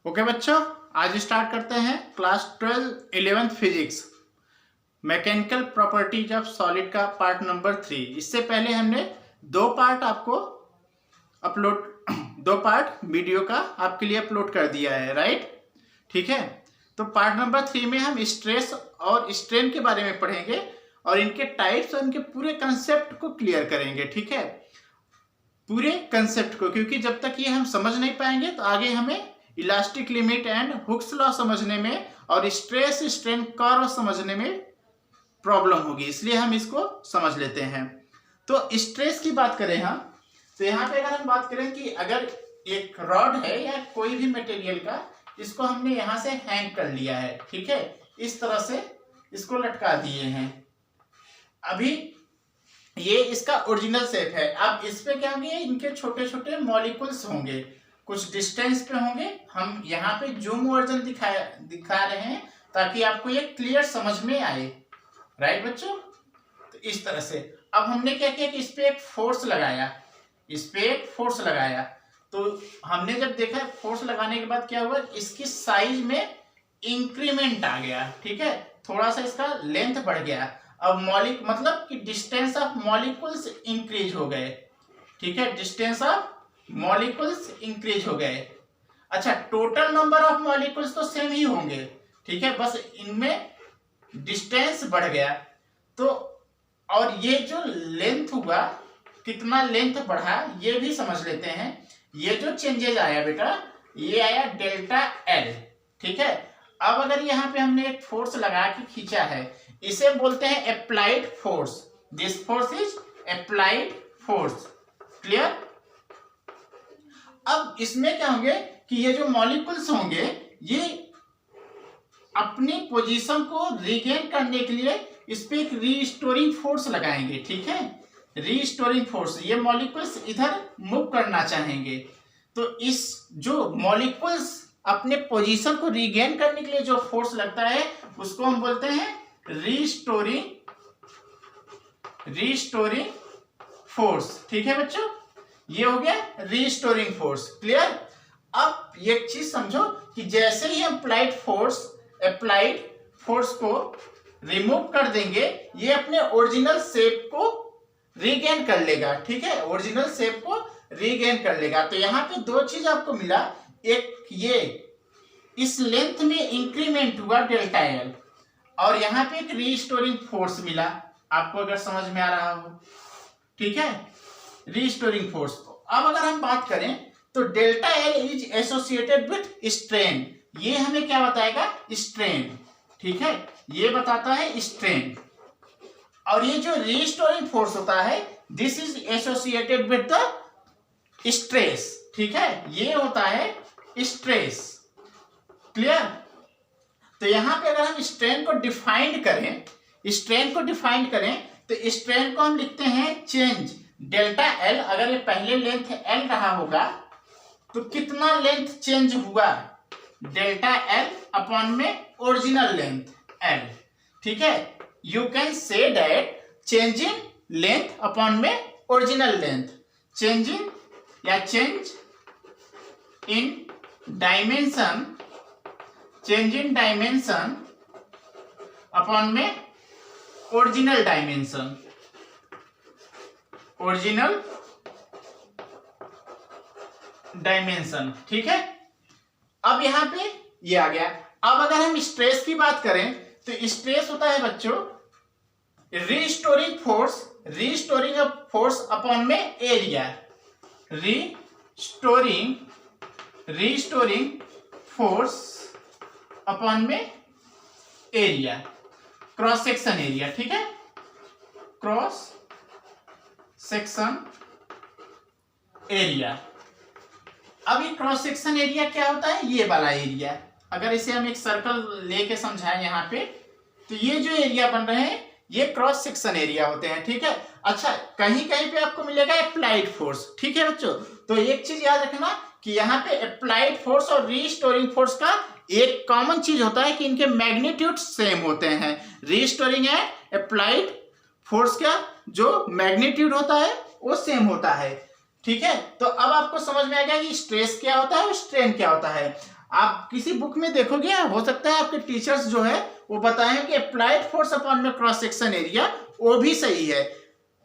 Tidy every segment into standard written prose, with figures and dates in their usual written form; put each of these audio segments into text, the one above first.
Okay बच्चों, आज start करते हैं class 11th physics mechanical properties of solid का पार्ट नंबर 3। इससे पहले हमने दो पार्ट वीडियो का आपके लिए अपलोड कर दिया है, राइट? ठीक है, तो पार्ट नंबर 3 में हम स्ट्रेस और स्ट्रेन के बारे में पढ़ेंगे और इनके टाइप्स और इनके पूरे कंसेप्ट को क्लियर करेंगे। ठीक है, पूरे कंसेप्ट को, क्योंकि जब तक ये हम समझ नहीं पाएंगे तो आगे हमें elastic limit and Hooke's law समझने में और स्ट्रेस स्ट्रेन कर्व समझने में प्रॉब्लम होगी, इसलिए हम इसको समझ लेते हैं। तो स्ट्रेस की बात करें हम, तो यहाँ पे अगर हम बात करें कि अगर एक रॉड है या कोई भी मटेरियल का, इसको हमने यहाँ से हैंग कर लिया है, ठीक है, इस तरह से इसको लटका दिए हैं। अभी ये इसका ओरिजिनल शेप है। अब इस पे क्या होंगे, इनके छोटे छोटे मॉलिक्यूल्स होंगे, कुछ डिस्टेंस पे होंगे। हम यहाँ पे जूम वर्जन दिखा रहे हैं ताकि आपको ये क्लियर समझ में आए, राइट बच्चों? तो इस तरह से अब हमने क्या किया कि इस पे एक फोर्स लगाया, तो हमने जब देखा फोर्स लगाने के बाद क्या हुआ, इसकी साइज में इंक्रीमेंट आ गया, ठीक है, थोड़ा सा इसका लेंथ बढ़ गया। अब मतलब कि डिस्टेंस ऑफ मॉलिक्यूल्स इंक्रीज हो गए, ठीक है, डिस्टेंस ऑफ मॉलिक्यूल्स इंक्रीज हो गए। अच्छा, टोटल नंबर ऑफ मॉलिक्यूल्स तो सेम ही होंगे, ठीक है, बस इनमें डिस्टेंस बढ़ गया। तो और ये जो लेंथ हुआ, कितना लेंथ बढ़ा ये भी समझ लेते हैं। ये जो चेंजेस आया बेटा, ये आया डेल्टा एल, ठीक है। अब अगर यहाँ पे हमने एक फोर्स लगा के खींचा है, इसे बोलते हैं applied force. This force is applied force, clear? अब इसमें क्या होंगे कि ये जो मॉलिक्यूल्स होंगे ये अपनी पोजीशन को रीगेन करने के लिए इस पे एक रीस्टोरिंग फोर्स लगाएंगे, ठीक है, रीस्टोरिंग फोर्स। ये मॉलिक्यूल्स इधर मूव करना चाहेंगे, तो इस जो मॉलिक्यूल्स अपने पोजीशन को रीगेन करने के लिए जो फोर्स लगता है उसको हम बोलते हैं रीस्टोरिंग फोर्स, ठीक है बच्चों, ये हो गया रीस्टोरिंग फोर्स, क्लियर? अब एक चीज समझो कि जैसे ही हम अप्लाइड फोर्स को रिमूव कर देंगे, ये अपने ओरिजिनल शेप को रीगेन कर लेगा, ठीक है, ओरिजिनल शेप को रीगेन कर लेगा। तो यहाँ पे दो चीज आपको मिला, एक ये इस लेंथ में इंक्रीमेंट हुआ डेल्टा एल, और यहाँ पे एक रीस्टोरिंग फोर्स मिला, आपको अगर समझ में आ रहा हो, ठीक है, रीस्टोरिंग फोर्स। अब अगर हम बात करें तो delta L is associated with strain, ये हमें क्या बताएगा, स्ट्रेन, ठीक है, ये बताता है स्ट्रेन। और ये जो रीस्टोरिंग फोर्स होता है, this is associated with the stress, ठीक है, ये होता है स्ट्रेस, क्लियर? तो यहां पे अगर हम स्ट्रेन को डिफाइन करें तो स्ट्रेन को हम लिखते हैं चेंज डेल्टा एल। अगर ये पहले लेंथ एल रहा होगा तो कितना लेंथ चेंज हुआ, डेल्टा एल अपॉन में ओरिजिनल लेंथ एल, ठीक है। You can say that change in length upon में original length, change in dimension upon में ओरिजिनल डायमेंशन, ठीक है। अब यहां पे ये आ गया। अब अगर हम स्ट्रेस की बात करें तो स्ट्रेस होता है बच्चों रीस्टोरिंग फोर्स अपॉन में एरिया, रीस्टोरिंग फोर्स अपॉन में एरिया, क्रॉस सेक्शन एरिया, ठीक है, क्रॉस सेक्शन एरिया। अब ये क्रॉस सेक्शन एरिया क्या होता है, ये वाला एरिया। अगर इसे हम एक सर्कल लेके समझाएं यहाँ पे, तो ये जो एरिया बन रहे हैं ये क्रॉस सेक्शन एरिया होते हैं, ठीक है। अच्छा, कहीं कहीं पे आपको मिलेगा अप्लाइड फोर्स, ठीक है बच्चों। तो एक चीज याद रखना कि यहाँ पे अप्लाइड फोर्स और रीस्टोरिंग फोर्स का एक कॉमन चीज होता है कि इनके मैग्नीट्यूड सेम होते हैं। रीस्टोरिंग एंड अप्लाइड फोर्स का जो मैग्नीट्यूड होता है वो सेम होता है, ठीक है। तो अब आपको समझ में आ गया कि स्ट्रेस क्या होता है और स्ट्रेन क्या होता है। आप किसी बुक में देखोगे, हो सकता है आपके टीचर्स जो है वो बताएं कि अप्लाइड फोर्स अपॉन में क्रॉस सेक्शन एरिया, वो भी सही है,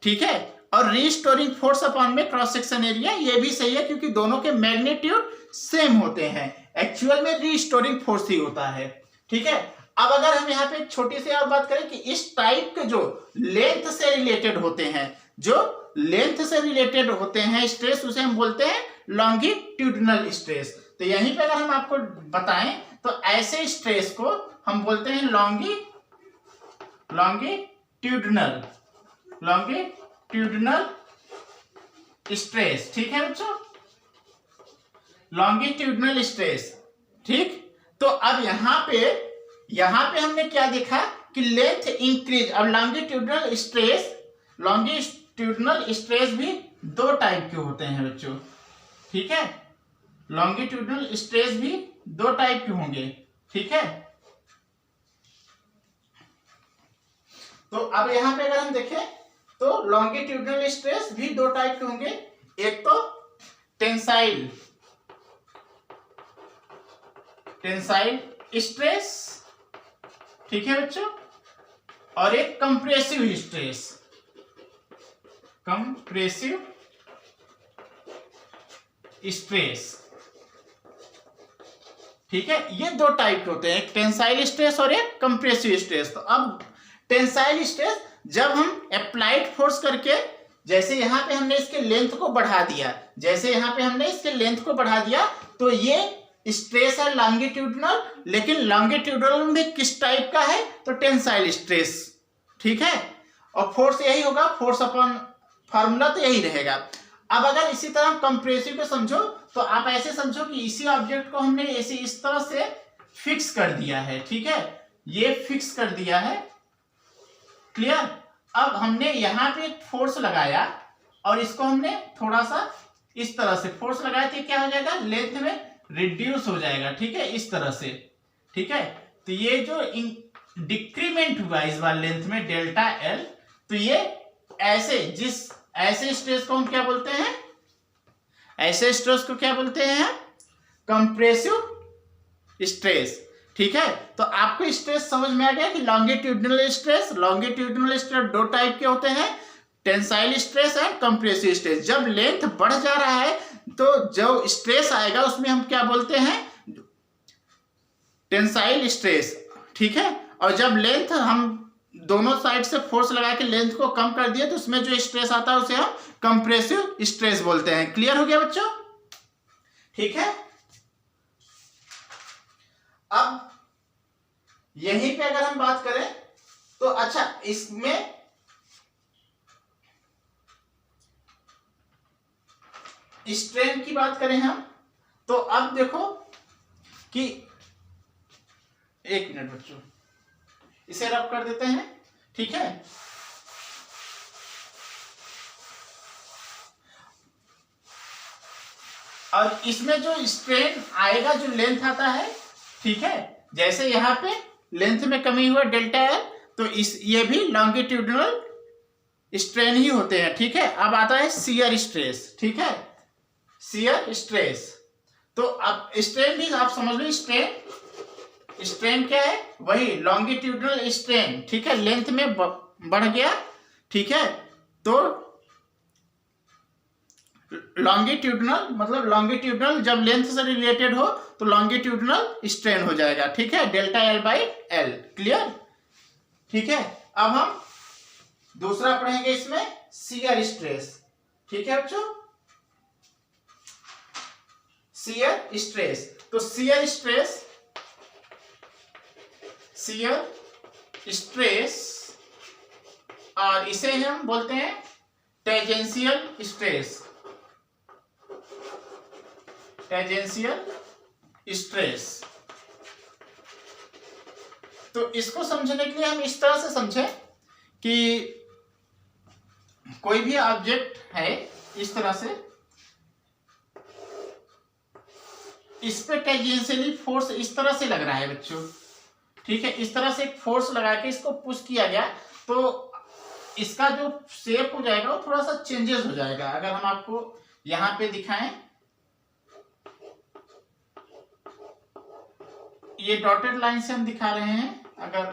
ठीक है। और रीस्टोरिंग फोर्स अपॉन में क्रॉस सेक्शन एरिया, ये भी सही है, क्योंकि दोनों के मैग्नीट्यूड सेम होते हैं। एक्चुअल में रीस्टोरिंग फोर्स ही होता है, ठीक है। अब अगर हम यहाँ पे एक छोटी सी और बात करें कि इस टाइप के जो लेंथ से रिलेटेड होते हैं, जो लेंथ से रिलेटेड होते हैं स्ट्रेस, उसे हम बोलते हैं लॉन्गिट्यूडिनल स्ट्रेस। तो यहीं पे अगर हम आपको बताएं तो ऐसे स्ट्रेस को हम बोलते हैं लॉन्गिट्यूडिनल स्ट्रेस, ठीक है बच्चों, लॉन्गिट्यूडिनल स्ट्रेस, ठीक। तो अब यहाँ पे हमने क्या देखा कि लेंथ इंक्रीज। अब लॉन्गिट्यूडिनल स्ट्रेस भी दो टाइप के होते हैं बच्चों, ठीक है। लॉन्गिट्यूडिनल स्ट्रेस भी दो टाइप के होंगे, ठीक है। तो अब यहां पे अगर हम देखें तो लॉन्गिट्यूडिनल स्ट्रेस भी दो टाइप के होंगे। एक तो टेंसाइल स्ट्रेस, ठीक है बच्चों, और एक कंप्रेसिव स्ट्रेस, ठीक है। ये दो टाइप के होते हैं, एक टेंसाइल स्ट्रेस और एक कंप्रेसिव स्ट्रेस। तो अब टेंसाइल स्ट्रेस जब हम अप्लाइड फोर्स करके, जैसे यहां पे हमने इसके लेंथ को बढ़ा दिया, तो ये स्ट्रेस है लॉन्गिट्यूडिनल, लेकिन लॉन्गिट्यूडिनल में किस टाइप का है, तो टेंसाइल स्ट्रेस, ठीक है। और फोर्स यही होगा, फोर्स अपॉन फार्मूला तो यही रहेगा। अब अगर इसी तरह हम कंप्रेसिव को समझो तो आप ऐसे समझो कि इसी ऑब्जेक्ट को हमने ऐसे इस तरह से फिक्स कर दिया है, ठीक है, ये फिक्स कर दिया है, क्लियर। अब हमने यहाँ पे एक फोर्स लगाया और इसको हमने थोड़ा सा इस तरह से फोर्स लगाया, तो क्या हो जाएगा, लेंथ में रिड्यूस हो जाएगा, ठीक है, इस तरह से, ठीक है। तो ये जो डिक्रीमेंट हुआ इस बार लेंथ में डेल्टा एल, तो ये ऐसे स्ट्रेस को हम क्या बोलते हैं, ऐसे स्ट्रेस को क्या बोलते हैं, कंप्रेसिव स्ट्रेस, ठीक है। तो आपको स्ट्रेस समझ में आ गया कि लॉन्गिट्यूडिनल स्ट्रेस दो टाइप के होते हैं, tensile stress and compressive stress. जब लेंथ बढ़ जा रहा है तो जो स्ट्रेस आएगा उसमें हम क्या बोलते हैं, टेंसाइल स्ट्रेस, ठीक है। और जब लेंथ हम दोनों साइड से फोर्स लगा के लेंथ को कम कर दिया तो उसमें जो स्ट्रेस आता है उसे हम कंप्रेसिव स्ट्रेस बोलते हैं। क्लियर हो गया बच्चों, ठीक है। अब यहीं पे अगर हम बात करें तो अच्छा, इसमें स्ट्रेन की बात करें हम, तो अब देखो कि एक मिनट बच्चों, इसे रब कर देते हैं, ठीक है। और इसमें जो स्ट्रेन आएगा, जो लेंथ आता है, ठीक है, जैसे यहां पे लेंथ में कमी हुआ डेल्टा एल, तो ये भी लॉन्गिट्यूडिनल स्ट्रेन ही होते हैं, ठीक है। अब आता है शियर स्ट्रेस, ठीक है, शियर स्ट्रेस। तो अब स्ट्रेन भी आप समझ लो, स्ट्रेन क्या है, वही लॉन्गिट्यूडिनल स्ट्रेन, ठीक है, लेंथ में बढ़ गया, ठीक है। तो लॉन्गिट्यूडिनल मतलब लॉन्गिट्यूडिनल जब लेंथ से रिलेटेड हो तो लॉन्गिट्यूडिनल स्ट्रेन हो जाएगा, ठीक है, delta L by L. Clear, ठीक है। अब हम दूसरा पढ़ेंगे इसमें शियर स्ट्रेस, ठीक है बच्चों, शियर स्ट्रेस। तो शियर स्ट्रेस और इसे हम बोलते हैं टेंजेंशियल स्ट्रेस। तो इसको समझने के लिए हम इस तरह से समझें कि कोई भी ऑब्जेक्ट है, इस तरह से इस पे टेंजेंशियली फोर्स इस तरह से लग रहा है बच्चों, ठीक है, इस तरह से एक फोर्स लगा के इसको पुश किया गया, तो इसका जो शेप हो जाएगा वो थोड़ा सा चेंजेस हो जाएगा। अगर हम आपको यहां पे दिखाएं ये डॉटेड लाइन से हम दिखा रहे हैं अगर,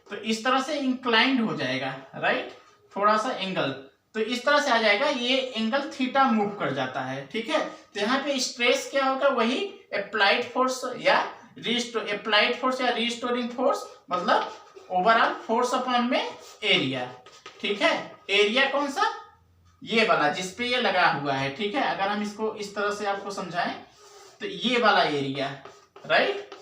तो इस तरह से इंक्लाइंड हो जाएगा, राइट, थोड़ा सा एंगल, तो इस तरह से आ जाएगा, ये एंगल थीटा मूव कर जाता है, ठीक है। तो यहाँ पे स्ट्रेस क्या होगा, वही अप्लाइड फोर्स या अप्लाइड फोर्स या रिस्टोरिंग फोर्स, मतलब ओवरऑल फोर्स अपॉन में एरिया, ठीक है। एरिया कौन सा, ये वाला जिसपे ये लगा हुआ है, ठीक है। अगर हम इसको इस तरह से आपको समझाएं तो ये वाला एरिया, राइट,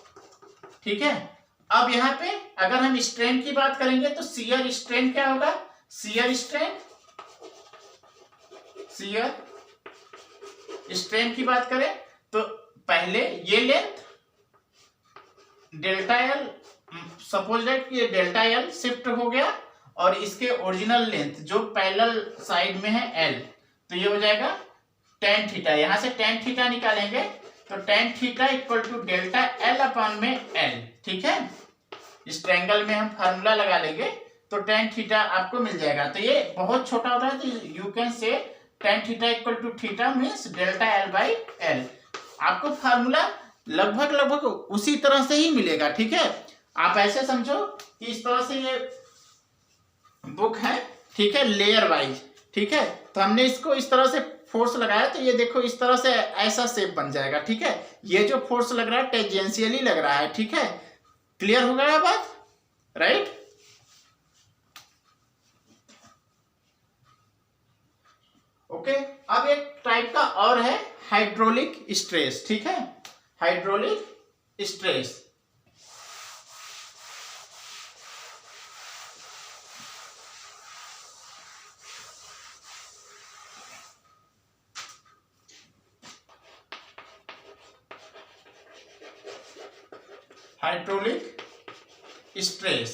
ठीक है। अब यहाँ पे अगर हम स्ट्रेन की बात करेंगे तो शियर स्ट्रेन क्या होगा, शियर स्ट्रेन की बात करें तो पहले ये length delta L, suppose that कि डेल्टा एल शिफ्ट हो गया और इसके ओरिजिनल लेंथ जो पैरेलल साइड में है एल, तो ये हो जाएगा टेन थीटा। यहां से टेन थीटा निकालेंगे तो tan theta equal to delta L upon में एल, ठीक है। इस ट्रायंगल में हम फार्मूला लगा लेंगे तो टेन थीटा आपको मिल जाएगा। तो ये बहुत छोटा होता है तो you can say tan theta equal to theta means delta L by L. आपको फार्मूला लगभग उसी तरह से ही मिलेगा, ठीक है। आप ऐसे समझो कि इस तरह से ये बुक है, ठीक है, लेयर वाइज, ठीक है। तो हमने इसको इस तरह से फोर्स लगाया तो ये देखो इस तरह से ऐसा शेप बन जाएगा, ठीक है। ये जो फोर्स लग रहा है टेंजेंशियली लग रहा है, ठीक है। क्लियर हो गया बात, राइट। ओके, अब एक टाइप का और है हाइड्रोलिक स्ट्रेस, ठीक है, हाइड्रोलिक स्ट्रेस। हाइड्रोलिक स्ट्रेस,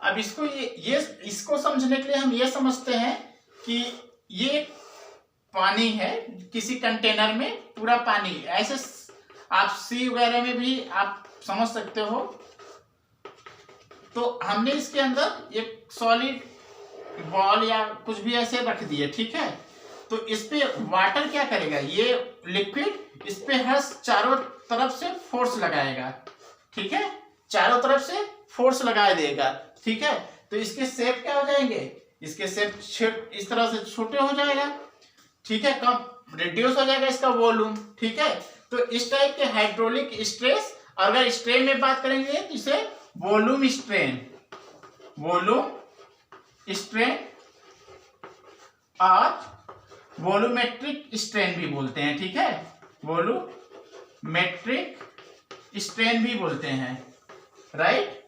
अब इसको ये इसको समझने के लिए हम ये समझते हैं कि ये पानी है किसी कंटेनर में, पूरा पानी, ऐसे आप सी वगैरह में भी आप समझ सकते हो। तो हमने इसके अंदर एक सॉलिड बॉल या कुछ भी ऐसे रख दिए, ठीक है। तो इस पे वाटर क्या करेगा, ये लिक्विड इस पे हर चारों तरफ से फोर्स लगाएगा, ठीक है, चारों तरफ से फोर्स लगा देगा, ठीक है। तो इसके शेप क्या हो जाएंगे, इसके शेप इस तरह से छोटे हो जाएगा, ठीक है, कम रिड्यूस हो जाएगा इसका वॉल्यूम, ठीक है। तो इस टाइप के हाइड्रोलिक स्ट्रेस, अगर स्ट्रेन में बात करेंगे तो इसे वॉल्यूम स्ट्रेन और वॉल्यूमेट्रिक स्ट्रेन भी बोलते हैं, ठीक है, वॉल्यूमेट्रिक स्ट्रेन भी बोलते हैं, राइट,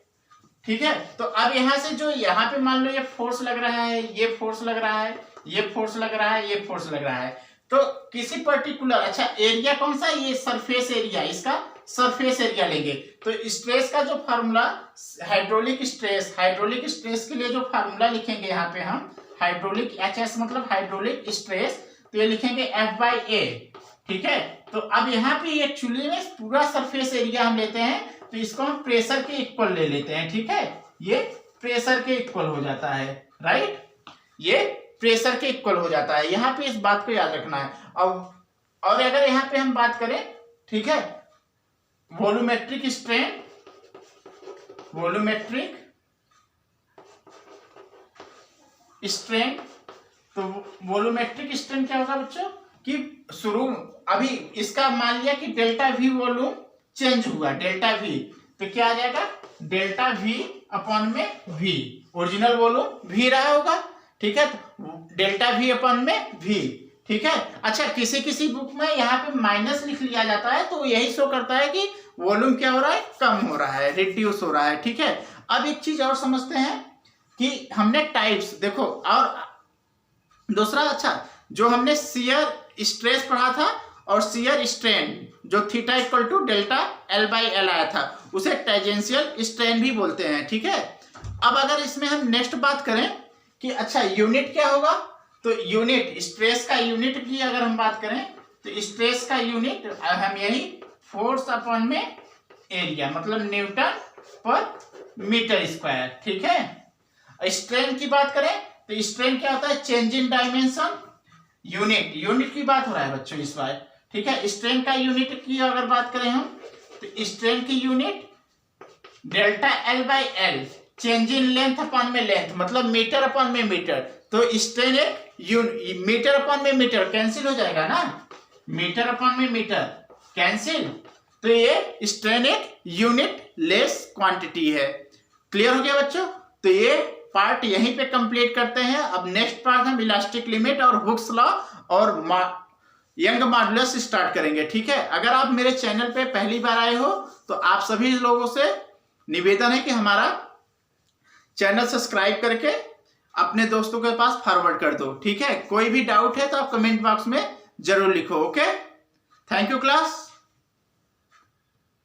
ठीक है। तो अब यहां से जो यहाँ पे मान लो ये फोर्स लग रहा है, ये फोर्स लग रहा है, ये फोर्स लग रहा है, ये फोर्स लग रहा है, तो किसी पर्टिकुलर, अच्छा एरिया कौन सा, ये सरफेस एरिया, इसका सरफेस एरिया लेंगे। तो स्ट्रेस का जो फार्मूला, हाइड्रोलिक स्ट्रेस के लिए जो फार्मूला लिखेंगे यहाँ पे हम, हाइड्रोलिक HS मतलब हाइड्रोलिक स्ट्रेस, तो ये लिखेंगे F/A, ठीक है। तो अब यहाँ पे एक्चुअली में पूरा सरफेस एरिया हम लेते हैं तो इसको हम प्रेशर के इक्वल ले लेते हैं, ठीक है, ये प्रेशर के इक्वल हो जाता है, राइट, ये प्रेशर के इक्वल हो जाता है। यहाँ पे इस बात को याद रखना है। और अगर यहाँ पे हम बात करें, ठीक है, वॉल्यूमेट्रिक स्ट्रेन तो वॉल्यूमेट्रिक स्ट्रेन क्या होगा बच्चों कि शुरू अभी इसका मान लिया कि डेल्टा V वॉल्यूम चेंज हुआ, डेल्टा V, तो क्या आ जाएगा, डेल्टा V अपॉन में V, ओरिजिनल वॉल्यूम V रहा होगा, ठीक है, डेल्टा V अपॉन में V, ठीक है। अच्छा, किसी बुक में यहाँ पे माइनस लिख लिया जाता है तो यही शो करता है कि वॉल्यूम क्या हो रहा है, कम हो रहा है, रिड्यूस हो रहा है, ठीक है। अब एक चीज और समझते हैं कि हमने टाइप्स देखो, और दूसरा, अच्छा, जो हमने शियर स्ट्रेस पढ़ा था और शियर स्ट्रेन जो theta equal to delta L/L आया था, उसे टेंजेंशियल स्ट्रेन भी बोलते हैं, ठीक है। अब अगर इसमें हम नेक्स्ट बात करें कि अच्छा यूनिट क्या होगा, तो यूनिट, स्ट्रेस का यूनिट भी अगर हम बात करें तो स्ट्रेस का यूनिट हम यही फोर्स अपॉन में एरिया, मतलब न्यूटन पर मीटर स्क्वायर, ठीक है। स्ट्रेन की बात करें तो स्ट्रेन क्या होता है, चेंज इन डायमेंशन, यूनिट की बात हो रहा है बच्चों इस बार, ठीक है। स्ट्रेन का यूनिट की अगर बात करें हम तो स्ट्रेन की unit delta L by L, change in length upon में लेंथ, मतलब मीटर अपॉन में मीटर। तो स्ट्रेन एक मीटर अपॉन में मीटर कैंसिल हो जाएगा ना, मीटर अपॉन में मीटर कैंसिल। तो ये स्ट्रेन एक यूनिट लेस क्वांटिटी है। क्लियर हो गया बच्चों? तो ये पार्ट यहीं पे कंप्लीट करते हैं। अब नेक्स्ट पार्ट हम इलास्टिक लिमिट और हुक्स लॉ और यंग मॉडुलस स्टार्ट करेंगे। ठीक है, अगर आप मेरे चैनल पे पहली बार आए हो तो आप सभी लोगों से निवेदन है कि हमारा चैनल सब्सक्राइब करके अपने दोस्तों के पास फॉरवर्ड कर दो। ठीक है, कोई भी डाउट है तो आप कमेंट बॉक्स में जरूर लिखो। Okay, thank you class.